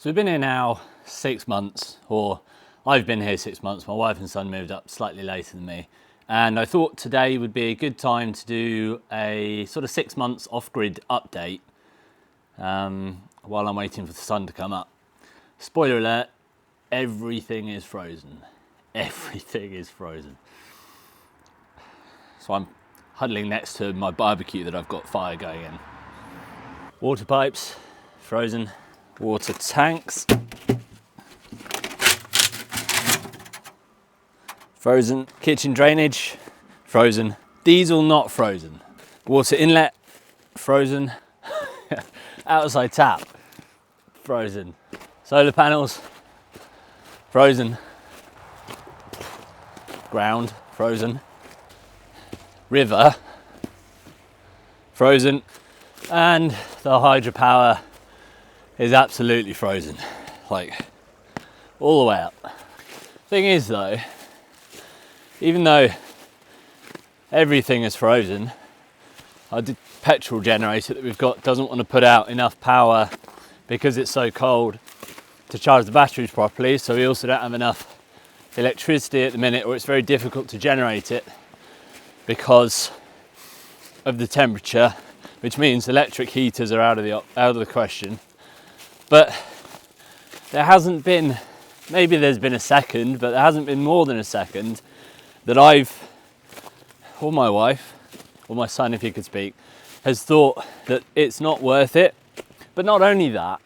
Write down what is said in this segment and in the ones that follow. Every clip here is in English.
So we've been here now 6 months, or I've been here 6 months. My wife and son moved up slightly later than me. And I thought today would be a good time to do a sort of 6 months off-grid update while I'm waiting for the sun to come up. Spoiler alert, everything is frozen. Everything is frozen. So I'm huddling next to my barbecue that I've got fire going in. Water pipes, frozen. Water tanks, frozen. Kitchen drainage, frozen. Diesel not frozen. Water inlet, frozen. Outside tap, frozen. Solar panels, frozen. Ground, frozen. River, frozen. And the hydropower is absolutely frozen, like all the way up. Thing is though, even though everything is frozen, our petrol generator that we've got doesn't want to put out enough power because it's so cold to charge the batteries properly. So we also don't have enough electricity at the minute, or it's very difficult to generate it because of the temperature, which means electric heaters are out of the question. But there hasn't been, maybe there's been a second, but there hasn't been more than a second that I've, or my wife, or my son if he could speak, has thought that it's not worth it. But not only that,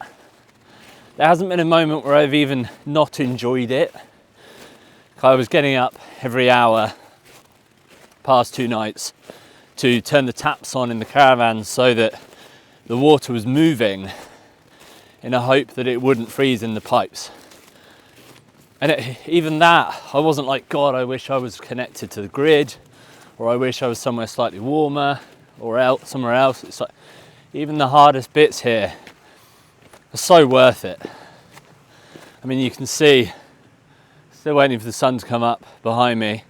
there hasn't been a moment where I've even not enjoyed it. I was getting up every hour past 2 nights to turn the taps on in the caravan so that the water was moving, in a hope that it wouldn't freeze in the pipes. And even that, I wasn't like, God, I wish I was connected to the grid, or I wish I was somewhere slightly warmer, or somewhere else. It's like, even the hardest bits here are so worth it. I mean, you can see, still waiting for the sun to come up behind me.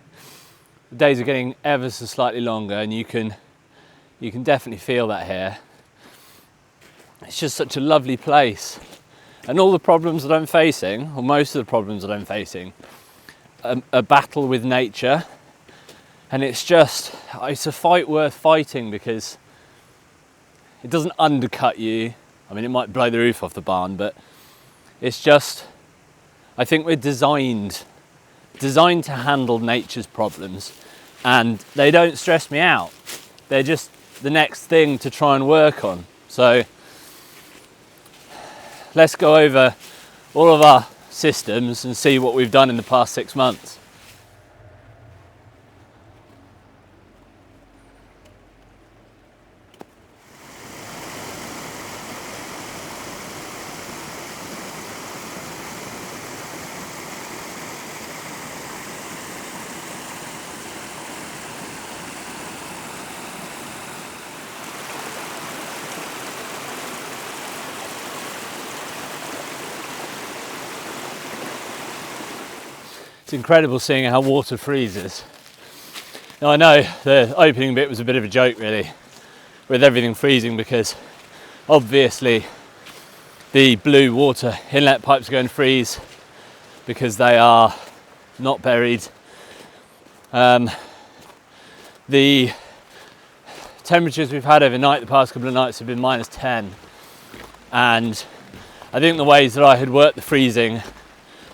The days are getting ever so slightly longer, and you can definitely feel that here. It's just such a lovely place, and all the problems that I'm facing, or most of the problems that I'm facing, a battle with nature, and it's a fight worth fighting because it doesn't undercut you. I mean, it might blow the roof off the barn, but it's just, I think we're designed to handle nature's problems, and they don't stress me out. They're just the next thing to try and work on. So let's go over all of our systems and see what we've done in the past 6 months. It's incredible seeing how water freezes. Now I know the opening bit was a bit of a joke really, with everything freezing, because obviously the blue water inlet pipes are going to freeze because they are not buried. The temperatures we've had overnight the past couple of nights have been -10, and I think the ways that I had worked the freezing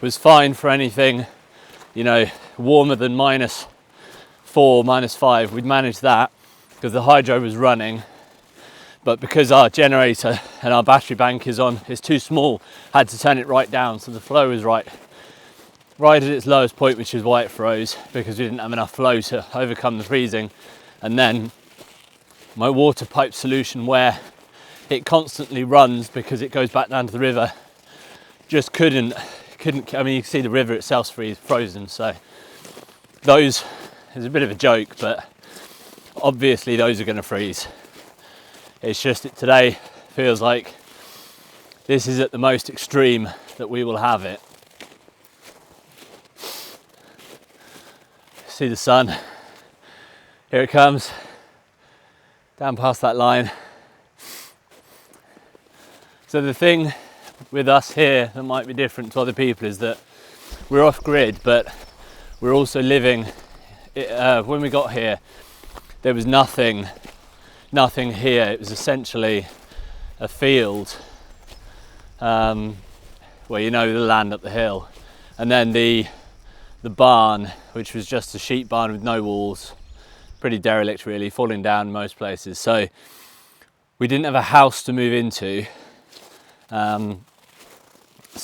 was fine for anything, you know, warmer than -4, -5. We'd managed that because the hydro was running, but because our generator and our battery bank is too small, had to turn it right down, so the flow was right at its lowest point, which is why it froze, because we didn't have enough flow to overcome the freezing. And then my water pipe solution, where it constantly runs because it goes back down to the river, just couldn't, I mean, you can see the river itself's frozen. So those is a bit of a joke, but obviously those are going to freeze. It's just that today feels like this is at the most extreme that we will have it. See the sun, here it comes, down past that line. So the thing with us here that might be different to other people is that we're off grid, but we're also living, when we got here, there was nothing here. It was essentially a field, where the land up the hill, and then the barn, which was just a sheep barn with no walls, pretty derelict really, falling down in most places. So we didn't have a house to move into, so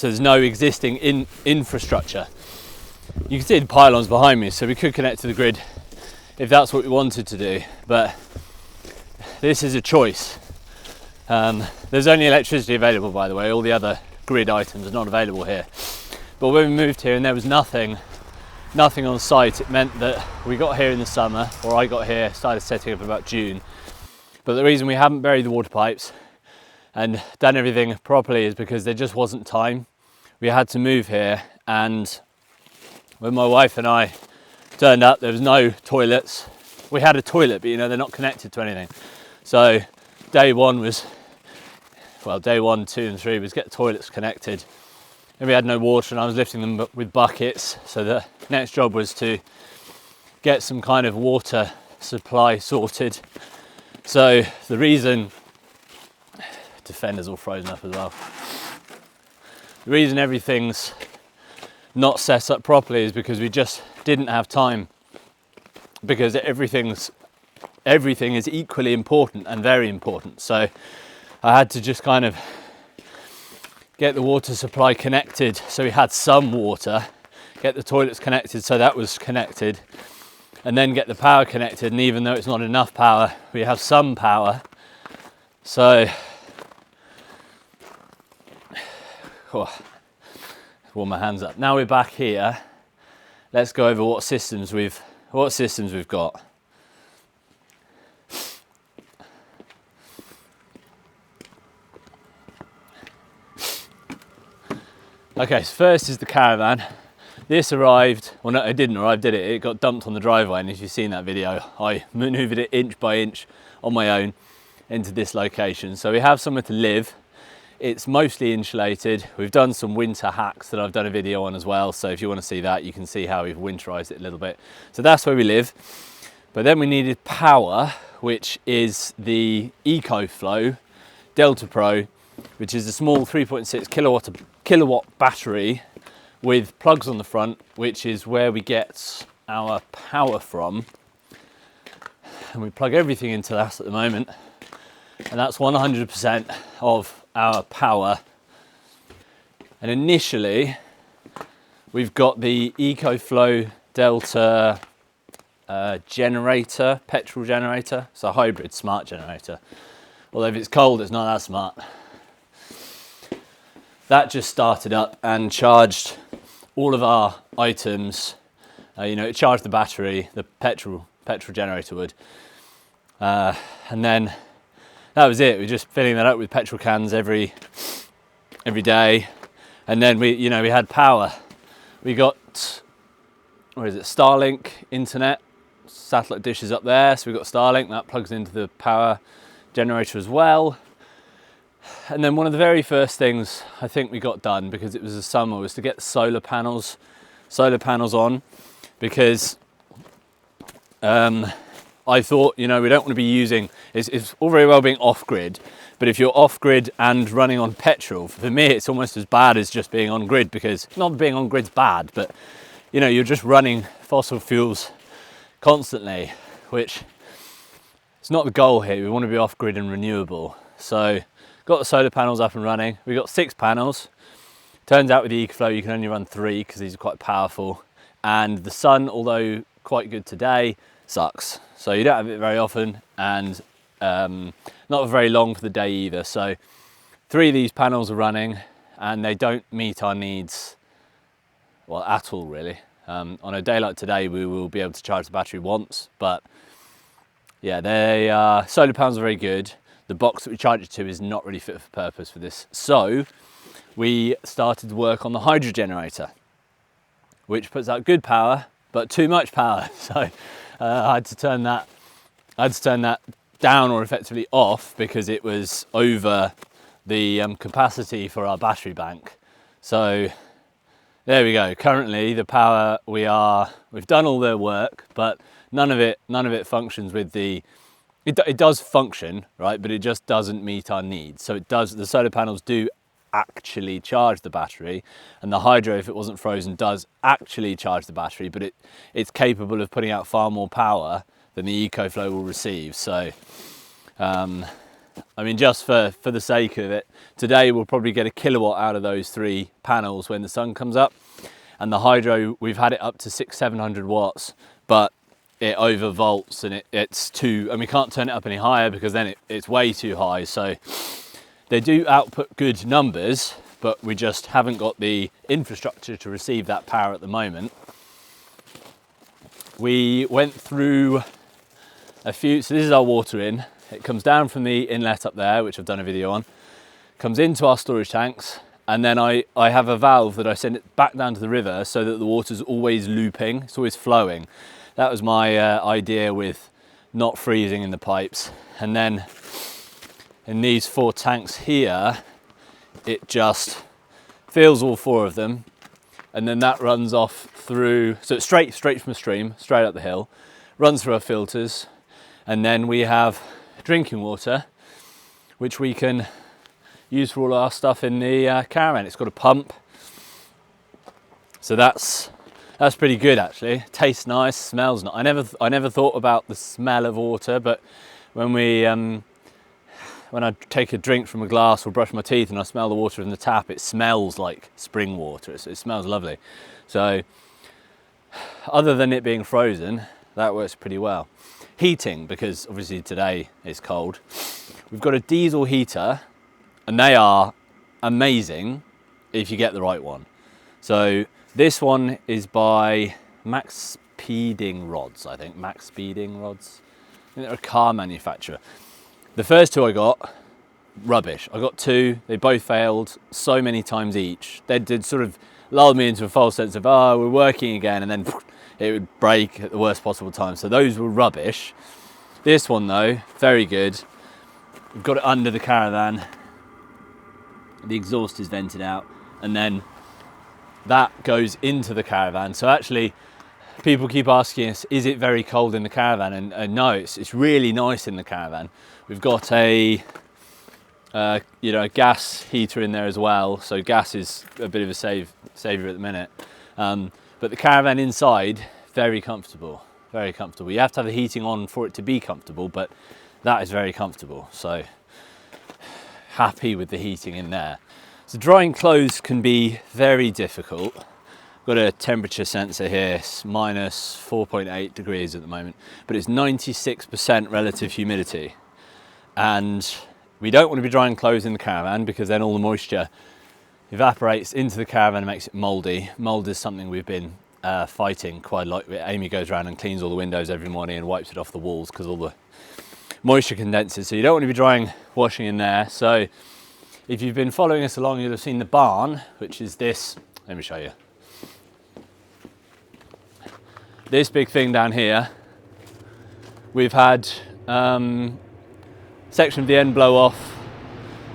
there's no existing infrastructure. You can see the pylons behind me, so we could connect to the grid if that's what we wanted to do, but this is a choice. There's only electricity available, by the way. All the other grid items are not available here. But when we moved here and there was nothing on site, it meant that we got here in the summer, or I got here, started setting up about June. But the reason we haven't buried the water pipes and done everything properly is because there just wasn't time. We had to move here, and when my wife and I turned up, there was no toilets. We had a toilet, but they're not connected to anything. So day 1, 2 and 3 was get the toilets connected. And we had no water, and I was lifting them with buckets. So the next job was to get some kind of water supply sorted. So the reason, Defender's all frozen up as well. The reason everything's not set up properly is because we just didn't have time, because everything is equally important and very important. So I had to just kind of get the water supply connected so we had some water, get the toilets connected so that was connected, and then get the power connected. And even though it's not enough power, we have some power. So warm my hands up. Now we're back here. Let's go over what systems we've got. Okay, so first is the Caravan. This arrived, well no, it didn't arrive, did it? It got dumped on the driveway, and if you've seen that video, I manoeuvred it inch by inch on my own into this location. So we have somewhere to live. It's mostly insulated. We've done some winter hacks that I've done a video on as well, so if you want to see that, you can see how we've winterized it a little bit. So that's where we live. But then we needed power, which is the EcoFlow Delta Pro, which is a small 3.6 kilowatt battery with plugs on the front, which is where we get our power from. And we plug everything into that at the moment, and that's 100% of our power. And initially we've got the EcoFlow Delta generator, petrol generator. It's a hybrid smart generator, although if it's cold it's not that smart. That just started up and charged all of our items. It charged the battery, the petrol generator would, and then that was it. We're just filling that up with petrol cans every day, and then we had power. We got, Starlink internet, satellite dishes up there. So we got Starlink that plugs into the power generator as well. And then one of the very first things I think we got done, because it was the summer, was to get solar panels on, because I thought, we don't want to be using, it's all very well being off-grid, but if you're off-grid and running on petrol, for me it's almost as bad as just being on-grid, because not being on-grid's bad, but you're just running fossil fuels constantly, which is not the goal here. We want to be off-grid and renewable. So got the solar panels up and running. We got 6 panels. Turns out with the EcoFlow you can only run 3 because these are quite powerful, and the sun, although quite good today, sucks. So you don't have it very often, and not very long for the day either. So 3 of these panels are running, and they don't meet our needs, well, at all really. On a day like today we will be able to charge the battery once, but yeah, solar panels are very good. The box that we charge it to is not really fit for purpose for this. So we started to work on the hydro generator, which puts out good power, but too much power. So I had to turn that down, or effectively off, because it was over the capacity for our battery bank. So there we go. Currently the power, we've done all the work, but none of it functions with the, it does function, right? But it just doesn't meet our needs. So the solar panels do actually charge the battery, and the hydro, if it wasn't frozen, does actually charge the battery, but it's capable of putting out far more power than the EcoFlow will receive. So I mean, just for the sake of it, today we'll probably get a kilowatt out of those 3 panels when the sun comes up. And the hydro, we've had it up to 600-700 watts, but it overvolts, and it's too, and we can't turn it up any higher because then it's way too high. So they do output good numbers, but we just haven't got the infrastructure to receive that power at the moment. We went through a few, so this is our water in. It comes down from the inlet up there, which I've done a video on, comes into our storage tanks, and then I have a valve that I send it back down to the river so that the water's always looping, it's always flowing. That was my idea with not freezing in the pipes. And then in these 4 tanks here, it just fills all 4 of them, and then that runs off through, so it's straight from the stream, straight up the hill, runs through our filters, and then we have drinking water, which we can use for all our stuff in the Caravan. It's got a pump, so that's pretty good actually. Tastes nice, smells nice. I never thought about the smell of water, but when I take a drink from a glass or brush my teeth and I smell the water in the tap, it smells like spring water. It smells lovely. So other than it being frozen, that works pretty well. Heating, because obviously today it's cold. We've got a diesel heater, and they are amazing if you get the right one. So this one is by Max Speeding Rods, I think. Max Speeding Rods. I think they're a car manufacturer. The first 2 I got, rubbish. I got 2, they both failed so many times each. They did sort of lull me into a false sense of, oh, we're working again, and then it would break at the worst possible time. So those were rubbish. This one though, very good. We've got it under the Caravan. The exhaust is vented out, and then that goes into the Caravan. So actually, people keep asking us, is it very cold in the Caravan? And no, it's really nice in the Caravan. We've got a a gas heater in there as well. So gas is a bit of a savior at the minute. But the Caravan inside, very comfortable, very comfortable. You have to have the heating on for it to be comfortable, but that is very comfortable. So happy with the heating in there. So drying clothes can be very difficult. Got a temperature sensor here, it's minus 4.8 degrees at the moment, but it's 96% relative humidity. And we don't want to be drying clothes in the Caravan because then all the moisture evaporates into the Caravan and makes it mouldy. Mould is something we've been fighting quite a lot. Amy goes around and cleans all the windows every morning and wipes it off the walls because all the moisture condenses. So you don't want to be washing in there. So if you've been following us along, you'll have seen the barn, which is this. Let me show you. This big thing down here. We've had section of the end blow off.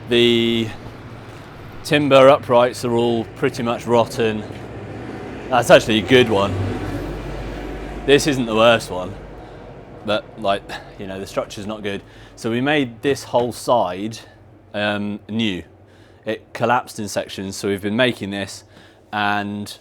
The timber uprights are all pretty much rotten. That's actually a good one. This isn't the worst one, but the structure's not good. So we made this whole side new. It collapsed in sections, so we've been making this, and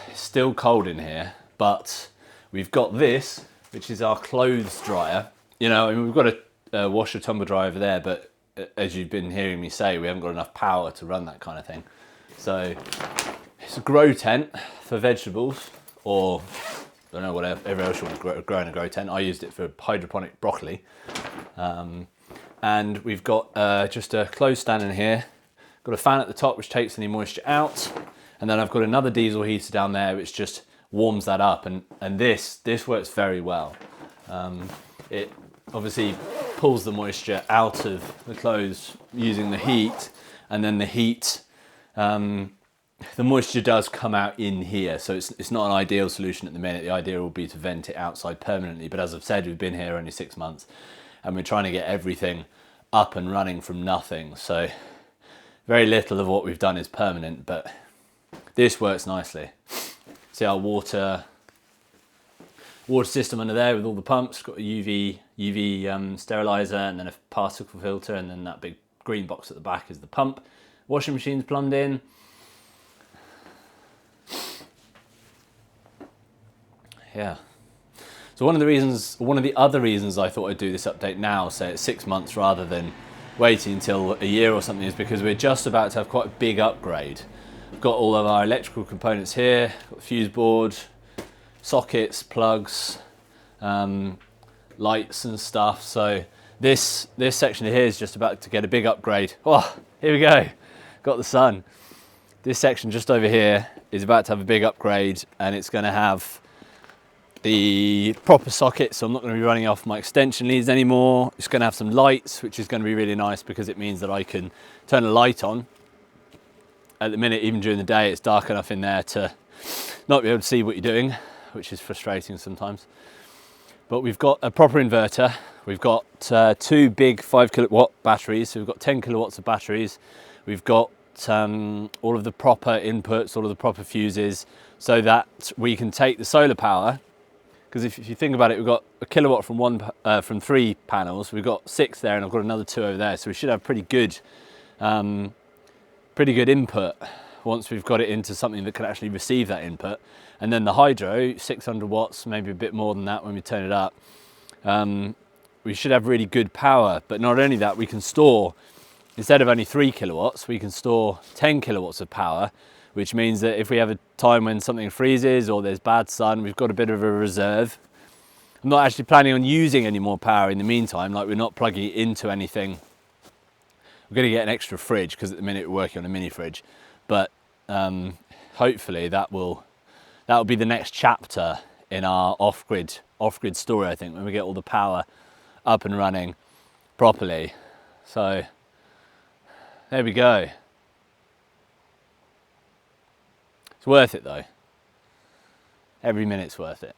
it's still cold in here, but we've got this, which is our clothes dryer. We've got a washer tumble dryer over there, but as you've been hearing me say, we haven't got enough power to run that kind of thing. So it's a grow tent for vegetables, or I don't know, whatever else you want to grow in a grow tent. I used it for hydroponic broccoli. And we've got just a clothes stand in here. Got a fan at the top which takes any moisture out. And then I've got another diesel heater down there which just warms that up. And this works very well. It obviously pulls the moisture out of the clothes using the heat. And then the heat, the moisture does come out in here. So it's not an ideal solution at the minute. The idea will be to vent it outside permanently. But as I've said, we've been here only 6 months. And we're trying to get everything up and running from nothing. So very little of what we've done is permanent, but this works nicely. See our water system under there with all the pumps, got a UV sterilizer and then a particle filter, and then that big green box at the back is the pump. Washing machine's plumbed in. Yeah. So one of the other reasons I thought I'd do this update now, say it's 6 months rather than waiting until a year or something, is because we're just about to have quite a big upgrade. We've got all of our electrical components here, got the fuse board, sockets, plugs, lights and stuff. So this section here is just about to get a big upgrade. Oh, here we go, got the sun. This section just over here is about to have a big upgrade, and it's going to have the proper socket, so I'm not going to be running off my extension leads anymore. It's going to have some lights, which is going to be really nice because it means that I can turn a light on. At the minute, even during the day, it's dark enough in there to not be able to see what you're doing, which is frustrating sometimes. But we've got a proper inverter. We've got 2 big 5 kilowatt batteries, so we've got 10 kilowatts of batteries. We've got all of the proper inputs, all of the proper fuses, so that we can take the solar power. Because if you think about it, we've got a kilowatt from 3 panels. We've got 6 there, and I've got another 2 over there. So we should have pretty good input once we've got it into something that can actually receive that input. And then the hydro, 600 watts, maybe a bit more than that when we turn it up. We should have really good power. But not only that, we can store, instead of only 3 kilowatts, we can store 10 kilowatts of power, which means that if we have a time when something freezes or there's bad sun, we've got a bit of a reserve. I'm not actually planning on using any more power in the meantime, like we're not plugging it into anything. We're going to get an extra fridge because at the minute we're working on a mini fridge, but hopefully that will be the next chapter in our off-grid story, I think, when we get all the power up and running properly. So there we go. It's worth it though. Every minute's worth it.